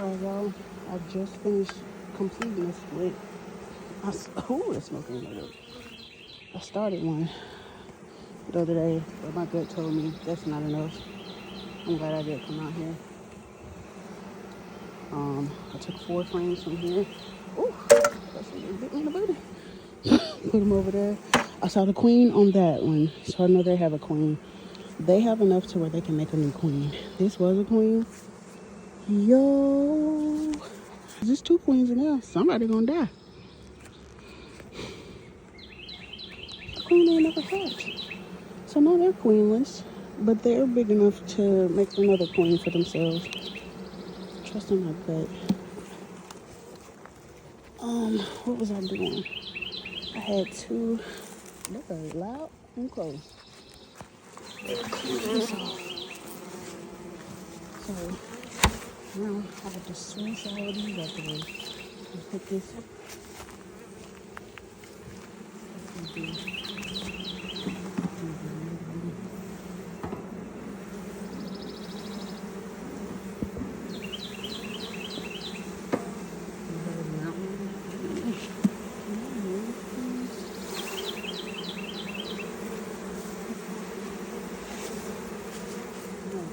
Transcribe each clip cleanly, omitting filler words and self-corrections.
Alright, y'all. I just finished completing this split. Oh, it's smoking like that. I started one the other day, but my gut told me that's not enough. I'm glad I did come out here. I took 4 frames from here. Ooh, that's a little bit in the booty. Put them over there. I saw the queen on that one, so I know they have a queen. They have enough to where they can make a new queen. This was a queen. Yo, there's 2 queens in there. Somebody gonna die. A queen ain't never hatched. So now they're queenless, but they're big enough to make another queen for themselves. Trusting my gut. What was I doing? I had 2. They're very loud and close. This off. So now I have to switch all of these out the way. And put this. Thank you.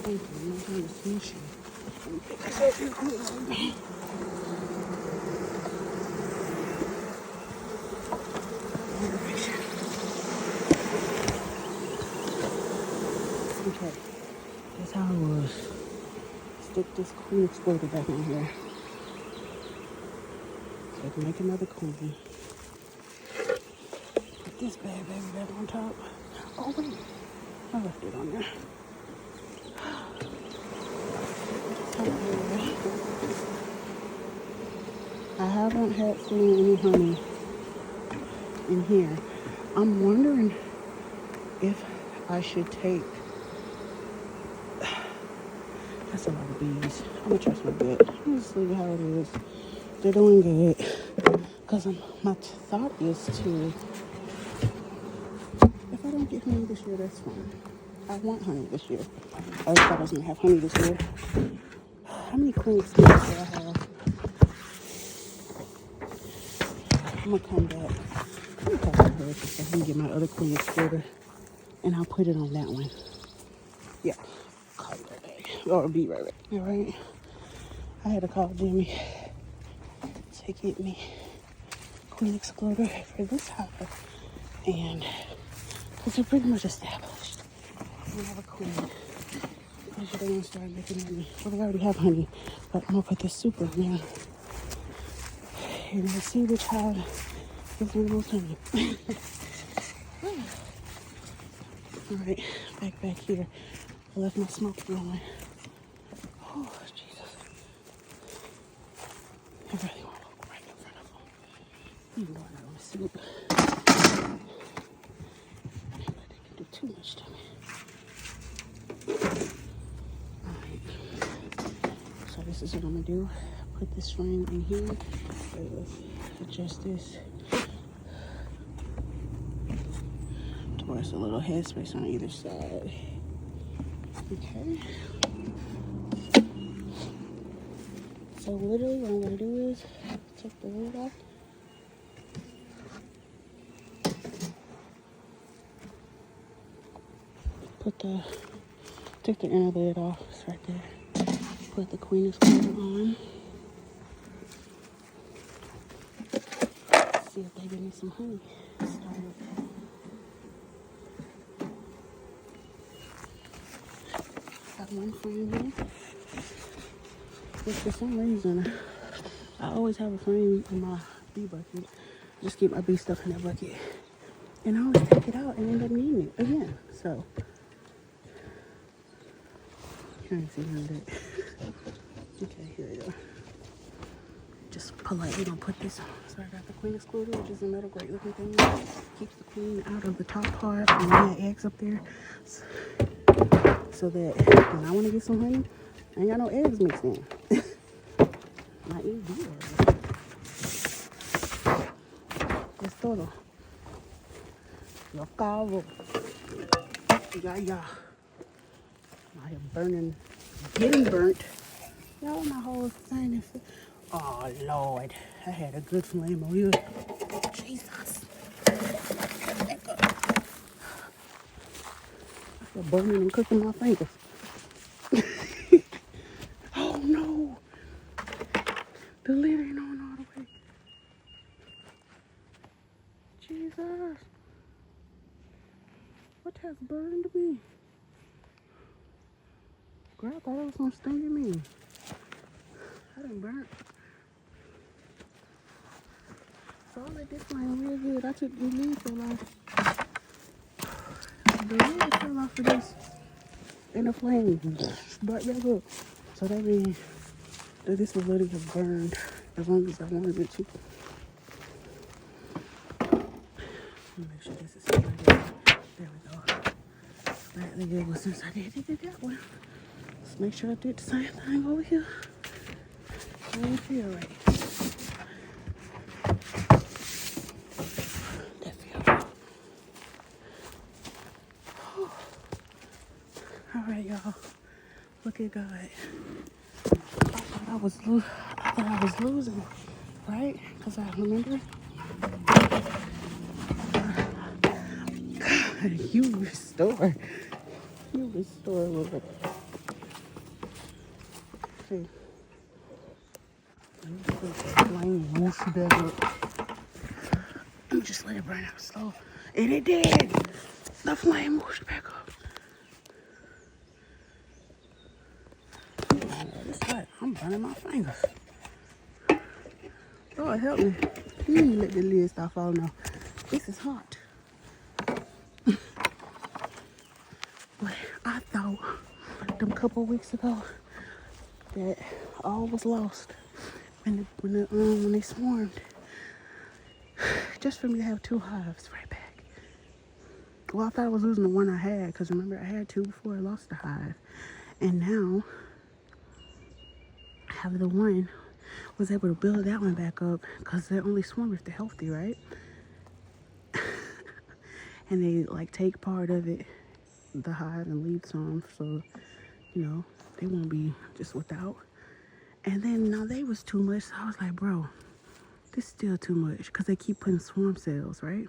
I'm not trying to smush you. Okay, that's how it was. Stick this queen exploder back in here. So I can make another queen. Put this bad baby back on top. Oh wait, I left it on there. I haven't had seen any honey in here. I'm wondering if I should take. That's a lot of bees. I'm gonna trust my gut. I'm just leave it how it is. They're doing good. Cause my thought is to, if I don't get honey this year, that's fine. I want honey this year. I thought I was gonna have honey this year. How many queen experience do I have? I'm gonna come back. I'm gonna call her so I can get my other queen explorer, and I'll put it on that one. Yeah, call you right back. Or be right back. All right. I had to call Jimmy to get me queen explorer for this hopper, and because they're pretty much established. We have a queen. I'm sure they're gonna start making honey. Well, they already have honey, but I'm gonna put this super in there. And we'll see which hive gives me the most honey. Alright, back here. I left my smoke going. Oh, Jesus. I really want to walk right in front of them. Even though I don't want to sleep. But they can do too much to me. Alright. So this is what I'm going to do. Put this string in here. Wait, let's adjust this. Towards a little headspace on either side. Okay. So literally what I'm going to do is take the lid off. Take the inner lid off. It's right there. Put the queen exploder on. See if they give me some honey. Start with got one frame here. Which for some reason, I always have a frame in my bee bucket. Just keep my bee stuff in that bucket. And I always take it out and end up needing it again. So, can't see none of that. Okay, here we go. Just politely gonna put this on. So I got the queen excluder, which is another great looking thing. Keeps the queen out of the top part and the eggs up there. So that when I want to get some honey, I ain't got no eggs mixed in. Not easy. Es todo. Lo acabo. Yeah. I am getting burnt Y'all, my whole thing is. Oh, Lord. I had a good flame on you. Jesus. They're burning and cooking my fingers. Oh, no. The lid ain't on all the way. Jesus. What has burned me? Girl, I thought it was gonna sting me. I didn't burn. So I let this flame real good. I took the lid fell off. The lid fell off of this. And the flame burnt back up. So that means that this will let it get burned as long as I wanted it to. Make sure this is slightly good. There we go. Slightly good. Well, since I did that one, let's make sure I did the same thing over here. I don't feel right. That feels right. All right, y'all. Look at God. I thought I was losing, right? Because I remember. You restore. You restore a little bit. See. Let me put the flame whoosh back up. Let me just let it burn out slow. And it did. The flame whooshed back up. It's hot. I'm burning my fingers. Lord help me. Please let the lid stop falling off. This is hot. But I thought them couple weeks ago that all was lost when they swarmed. Just for me to have 2 hives right back. Well, I thought I was losing the one I had because remember I had 2 before I lost the hive, and now I have the one. Was able to build that one back up because they only swarm if they're healthy, right? And they like take part of it, the hive, and leave some, so they won't be just without. And then now they was too much, so I was like, bro, this is still too much because they keep putting swarm cells, right?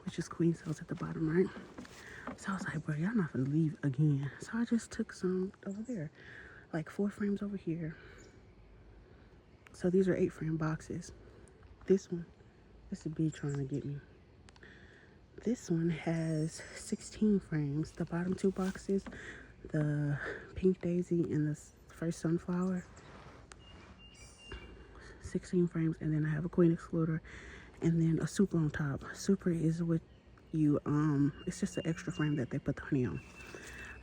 Which is queen cells at the bottom, right? So I was like, bro, y'all not gonna leave again. So I just took some over there, like 4 frames over here. So these are 8 frame boxes. This is a bee trying to get me. This one has 16 frames. The bottom 2 boxes, the pink daisy and the first sunflower, 16 frames. And then I have a queen excluder and then a super on top. Super is what you, it's just an extra frame that they put the honey on.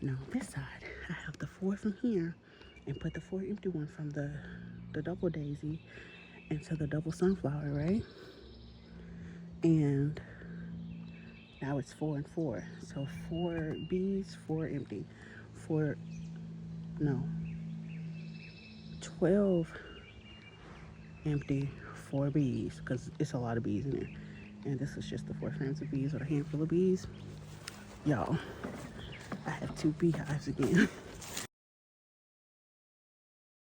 Now on this side, I have the 4 from here and put the 4 empty one from the double daisy into the double sunflower, right? And now it's 4 and 4. So 4 bees, 4 empty. 12 empty, 4 bees, because it's a lot of bees in there. And this is just the 4 frames of bees with a handful of bees. Y'all, I have 2 beehives again.